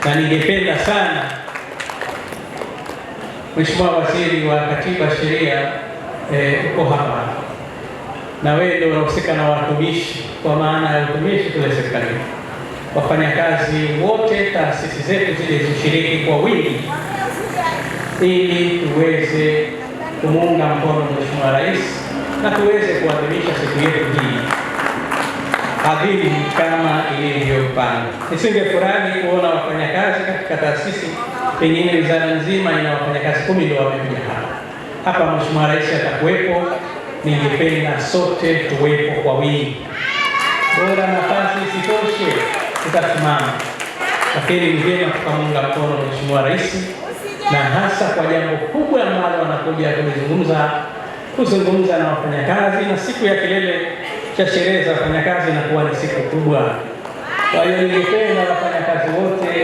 na ningependa sana Mheshimiwa Waziri wa Katiba, Sheria, uko hapa na wewe ndio unahusika na watumishi, kwa maana ya utumishi kule serikalini. Wafanyakazi wote, taasisi zetu zile zishiriki kwa wingi ili tuweze kumuunga mkono Mheshimiwa Rais na tuweze kuadhimisha siku yetu hii adhimu kama ilivyopangwa. Nisingefurahi kuona wafanyakazi katika taasisi, pengine wizara nzima ina wafanyakazi 10 ndio wamekuja hapa. Mheshimiwa Rais atakuwepo, ningependa sote tuwepo kwa wingi. Bora nafasi isitoshe tutasimama, lakini ni vyema tukamunga mkono Mheshimiwa Rais, na hasa kwa jambo kubwa ambalo anakuja kuzungumza na wafanyakazi, na siku ya kilele cha sherehe za wafanyakazi inakuwa ni siku kubwa. Kwa hiyo ningependa wafanyakazi wote